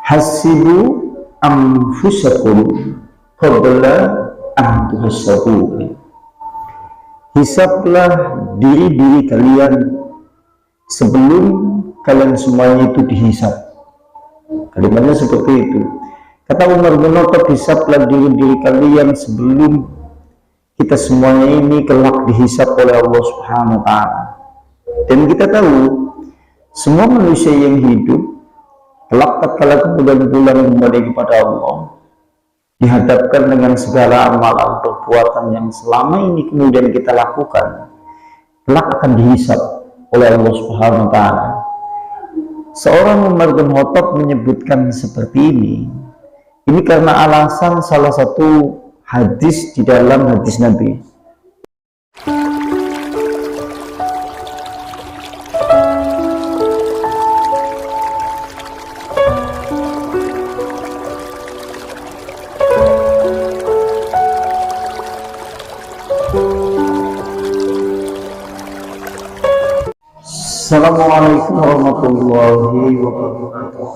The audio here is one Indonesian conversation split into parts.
Hasibu anfusakum qabla an tuhasabu. Hisablah diri-diri kalian sebelum kalian semuanya itu dihisab. Kalimatnya seperti itu. Kata Umar bin Khattab, hisablah diri-diri kalian sebelum kita semuanya ini kelak dihisab oleh Allah Subhanahu wa ta'ala. Dan kita tahu semua manusia yang hidup kelak tatkala kemudian pulang kembali kepada Allah, dihadapkan dengan segala amalan perbuatan yang selama ini kemudian kita lakukan, kelak akan dihisab oleh Allah Subhanahu wa ta'ala. Seorang Umar bin Khattab menyebutkan seperti ini karena alasan salah satu hadis di dalam hadis Nabi. Assalamualaikum warahmatullahi wabarakatuh.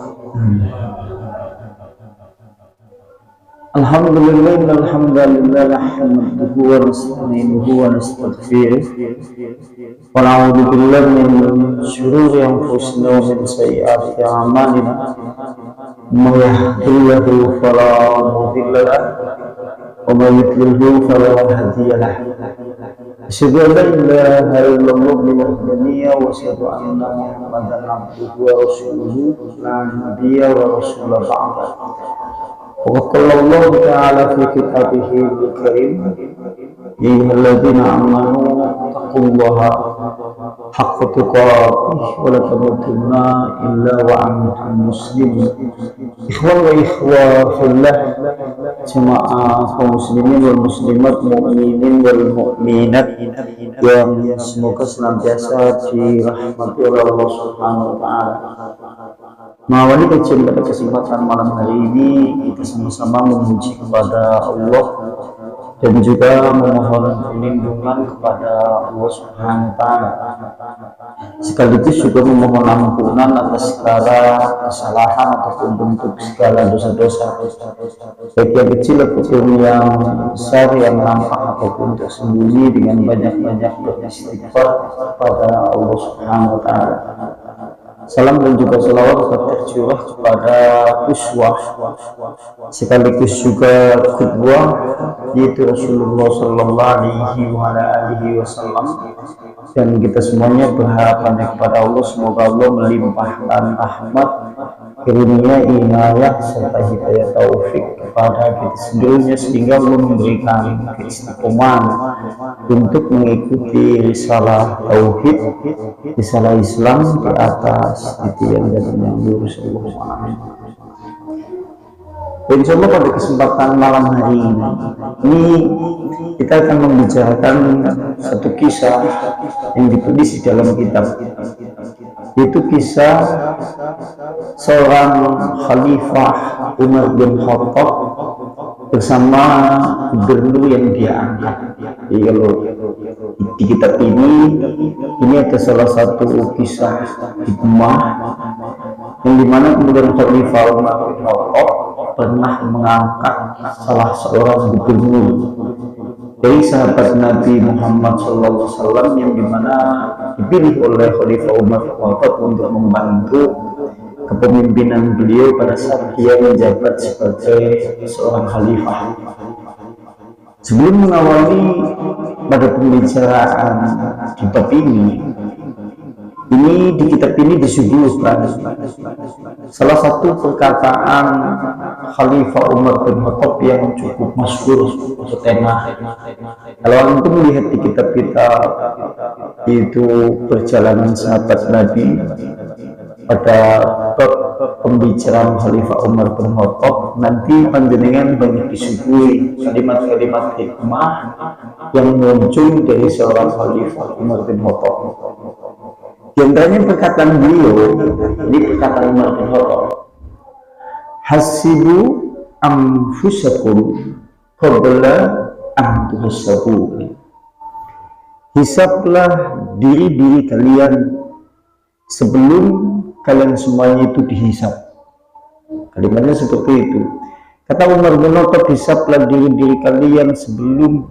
Alhamdulillah, alhamdulillah, nahmaduhu wa nasta'inuhu wa nastaghfiruh wa na'udzu billahi min shururi anfusina wa min sayyiati a'malina. May yahdihillahu fala mudilla lahu wa may yudlilhu fala hadiya lahu. Asyhadu an la ilaha illallah wahdahu wa asyhadu anna Muhammadan abduhu wa rasuluhu la nabiyya wa rasula ba'da. Wa qala Allah ta'ala fi kitabihil karim, ya ayyuhalladzina amanu taqullaha haqqa tuqatih wa la tamutunna illa wa antum muslimun. Ikhwan wa ikhwah fillah, jemaah kaum muslimin wal muslimat, mu'minin wal mu'minat yang semoga senantiasa dirahmati oleh Allah Subhanahu wa ta'ala. Mengawali kajian pada kesempatan malam hari ini, kita sama-sama memuji kepada Allah dan juga memohon perlindungan kepada Allah Subhanahu wa ta'ala, sekaligus juga memohon ampunan atas segala kesalahan ataupun bentuk segala dosa-dosa, baik yang kecil ataupun yang besar, yang nampak ataupun tersembunyi, dengan banyak-banyak beristighfar kepada Allah Subhanahu wa ta'ala. Salam dan juga salawat tercurah kepada uswah sekaligus juga qudwah, yaitu Rasulullah Sallallahu Alaihi Wasallam. Dan kita semuanya berharapan kepada Allah, semoga Allah melimpahkan rahmat, karunia, inayah serta hidayah taufik kepada kita seluruhnya, sehingga Allah memberikan keistiqomahan untuk mengikuti risalah tauhid, risalah Islam di atas titian dan yang lurus. Insya Allah pada kesempatan malam hari ini kita akan membicarakan satu kisah yang ditulis di dalam kitab, yaitu kisah seorang Khalifah Umar bin Khattab bersama gubernur yang dia angkat. Jadi kalau di kitab ini ada salah satu kisah hikmah yang dimana kemudian Khalifah Umar bin Khattab pernah mengangkat salah seorang gubernur dari sahabat Nabi Muhammad SAW, yang dimana dipilih oleh Khalifah Umar bin Khattab untuk membantu kepemimpinan beliau pada saat dia menjabat sebagai seorang khalifah. Sebelum mengawali pada pembicaraan di bab ini di kitab ini disuguhkan salah satu perkataan Khalifah Umar bin Khattab yang cukup masyhur atau tenar. Kalau antum melihat di kitab-kitab itu perjalanan sahabat Nabi, pada pembicaraan Khalifah Umar bin Khattab, nanti panjenengan banyak disuguhi kalimat-kalimat hikmah yang muncul dari seorang Khalifah Umar bin Khattab. Di antaranya perkataan beliau, ini perkataan Umar bin Khattab, hasibu anfusakum qabla an tuhasabu. Hisablah diri-diri kalian sebelum kalian semuanya itu dihisab. Kalimatnya seperti itu. Kata Umar bin Khattab, hisablah diri-diri kalian sebelum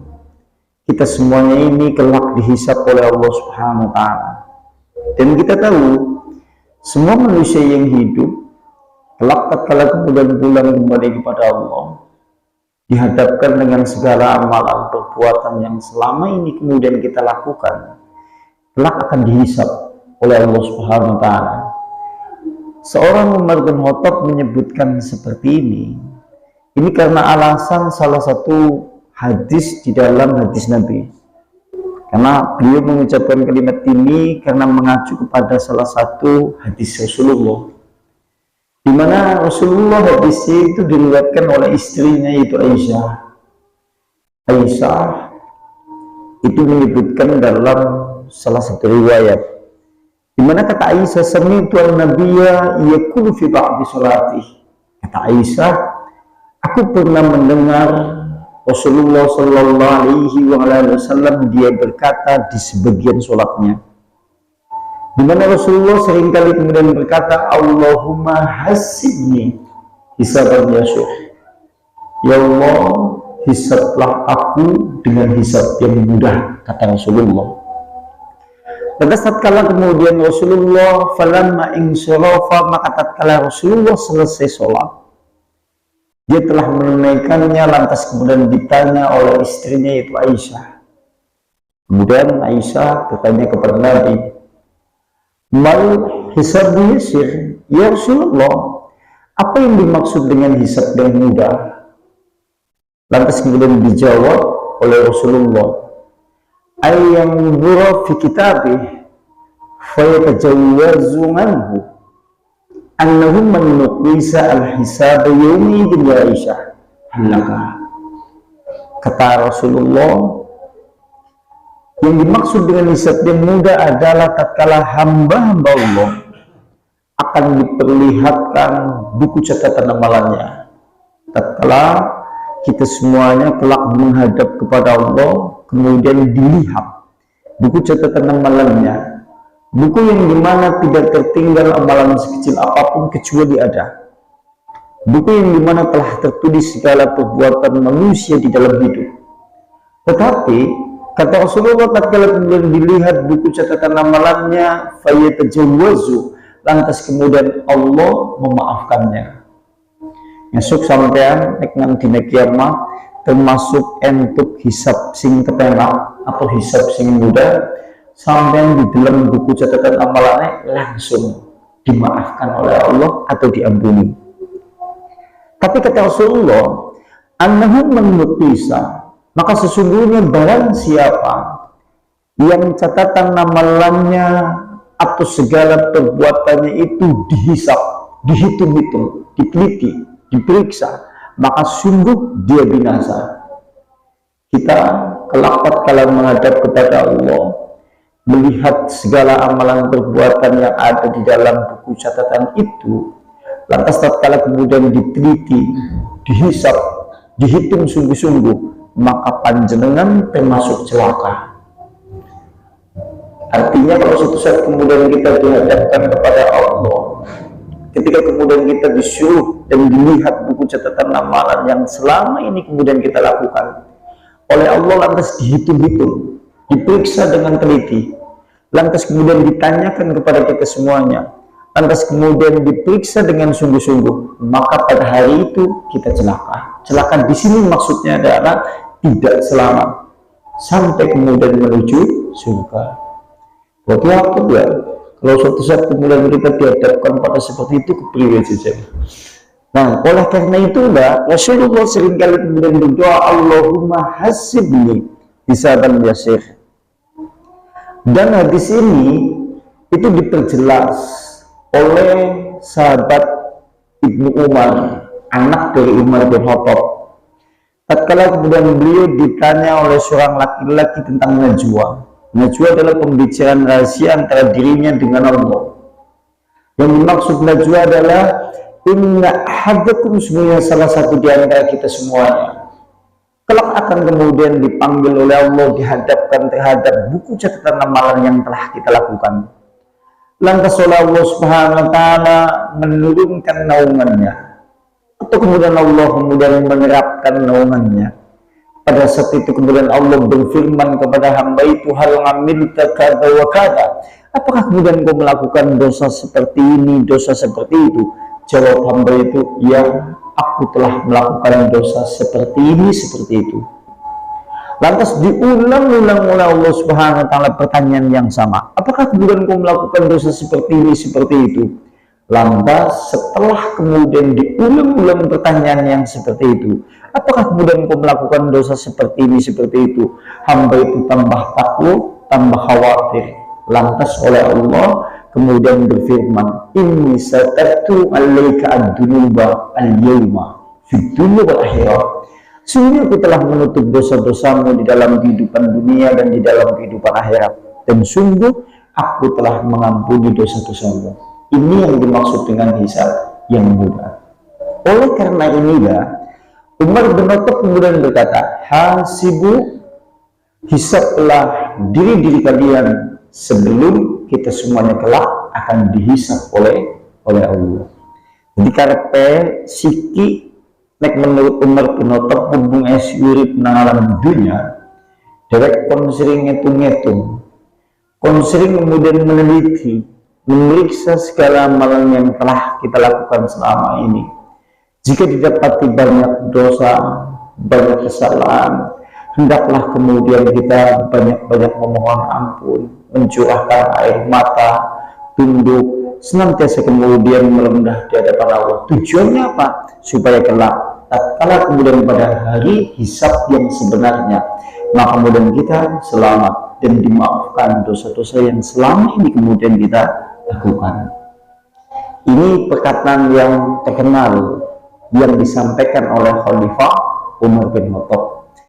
kita semuanya ini kelak dihisab oleh Allah Subhanahu wa taala. Dan kita tahu semua manusia yang hidup kelak tatkala kemudian pulang kembali kepada Allah, dihadapkan dengan segala amalan perbuatan yang selama ini kemudian kita lakukan, kelak akan dihisab oleh Allah Subhanahu wa taala. Seorang Umar bin Khattab menyebutkan seperti ini karena alasan salah satu hadis di dalam hadis Nabi. Karena beliau mengucapkan kalimat ini karena mengacu kepada salah satu hadis Rasulullah, di mana Rasulullah hadis itu diriwayatkan oleh istrinya yaitu Aisyah. Aisyah itu menyebutkan dalam salah satu riwayat, di mana kata Aisyah, sami'tu an-nabiyya yaqulu fi ba'di sholati. Kata Aisyah, aku pernah mendengar Rasulullah Shallallahu Alaihi Wasallam dia berkata di sebagian sholatnya, di mana Rasulullah seringkali kemudian berkata, Allahumma hasibni hisaban yasir. Ya Allah, hisablah aku dengan hisab yang mudah, kata Rasulullah. Pada saat kala kemudian Rasulullah falamma insirafa, maka tatkala Rasulullah selesai sholat, dia telah menunaikannya, lantas kemudian ditanya oleh istrinya yaitu Aisyah. Kemudian Aisyah bertanya kepada Nabi, mal hisabu yasir, ya Rasulullah, apa yang dimaksud dengan hisab yang mudah? Lantas kemudian dijawab oleh Rasulullah, ayyang bura fi kitabih fayatajawwazu anhu annahum man nuqisa al-hisab yawmi idin ya Aisyah halaka. Kata Rasulullah, yang dimaksud dengan hisab yang mudah adalah tatkala hamba-hamba Allah akan diperlihatkan buku catatan amalannya. Tatkala kita semuanya kelak menghadap kepada Allah, kemudian dilihat buku catatan amalannya, buku yang dimana tidak tertinggal amalan sekecil apapun kecuali ada, buku yang dimana telah tertulis segala perbuatan manusia di dalam hidup. Tetapi kata Rasulullah, tatkala kemudian dilihat buku catatan amalannya, fayatajawwazu, lantas kemudian Allah memaafkannya. Nyesuk sampean nek nang dina kiamat termasuk entuk hisab sing kepenak atau hisab sing mudah, sampean di dalam buku catatan amalannya langsung dimaafkan oleh Allah atau diampuni. Tapi kata Rasulullah, annahum man nuqisa, maka sesungguhnya barang siapa yang catatan amalannya atau segala perbuatannya itu dihisab, dihitung-hitung, diteliti, diperiksa, maka sungguh dia binasa. Kita kelak tatkala menghadap kepada Allah, melihat segala amalan perbuatan yang ada di dalam buku catatan itu, lantas tatkala kemudian diteliti, dihisab, dihitung sungguh-sungguh, maka panjenengan termasuk celaka. Artinya kalau suatu saat kemudian kita dihadapkan kepada Allah, ketika kemudian kita disuruh dan dilihat buku catatan amalan yang selama ini kemudian kita lakukan oleh Allah, lantas dihitung-hitung, diperiksa dengan teliti, lantas kemudian ditanyakan kepada kita semuanya, lantas kemudian diperiksa dengan sungguh-sungguh, maka pada hari itu kita celaka. Celaka di sini maksudnya adalah tidak selamat sampai kemudian menuju surga. Berarti apa ya? Kalau suatu saat kemudian kita dihadapkan pada seperti itu, kepriwe saja. Nah, oleh karena itulah Rasulullah seringkali kemudian berdoa, Allahumma hasibni hisaban yasir. Dan hadis ini itu diperjelas oleh sahabat Ibnu Umar, anak dari Umar bin Khattab. Tatkala kemudian beliau ditanya oleh seorang laki-laki tentang najwa. Najwa adalah pembicaraan rahasia antara dirinya dengan Allah. Yang dimaksud najwa adalah inna ahadakum, semuanya salah satu di antara kita semuanya kelak akan kemudian dipanggil oleh Allah, dihadapkan terhadap buku catatan amalan yang telah kita lakukan. Lantas oleh Allah Subhanahu wa taala menurunkan naungannya, atau kemudian Allah kemudian menerapkan naungannya. Pada saat itu kemudian Allah berfirman kepada hamba itu, hal ngamilta kada wa kada, apakah kemudian kau melakukan dosa seperti ini, dosa seperti itu? Jawab hamba itu, ya, aku telah melakukan dosa seperti ini, seperti itu. Lantas diulang-ulang oleh Allah Subhanahu wa Ta'ala pertanyaan yang sama, apakah kemudian kau melakukan dosa seperti ini, seperti itu? Lantas setelah kemudian diulang-ulang pertanyaan yang seperti itu, apakah kemudian kau melakukan dosa seperti ini, seperti itu? Hamba itu tambah takut, tambah khawatir. Lantas oleh Allah kemudian berfirman, inni satartu alaika ad-dunuba al-yawma fid dunya wal akhirah. Sungguh aku telah menutup dosa-dosamu di dalam kehidupan dunia dan di dalam kehidupan akhirat. Dan sungguh aku telah mengampuni dosa-dosamu. Ini yang dimaksud dengan hisab yang mudah. Oleh karena inilah Umar bin Khattab kemudian berkata, hasibu, hisablah diri-diri kalian sebelum kita semuanya kelak akan dihisab oleh Allah. Jadi karena siki nek menurut Umar bin Khattab hubung urip nang alam dunia, dewek kon sering ngitung-ngitung, kon sering kemudian meneliti, memeriksa segala amalan yang telah kita lakukan selama ini. Jika didapati banyak dosa, banyak kesalahan, hendaklah kemudian kita banyak-banyak memohon ampun, mencurahkan air mata, tunduk, senantiasa kemudian merendah di hadapan Allah. Tujuannya apa? Supaya kelak tatkala kemudian pada hari hisab yang sebenarnya, maka kemudian kita selamat dan dimaafkan dosa-dosa yang selama ini kemudian kita lakukan. Ini perkataan yang terkenal yang disampaikan oleh Khalifah Umar bin Khattab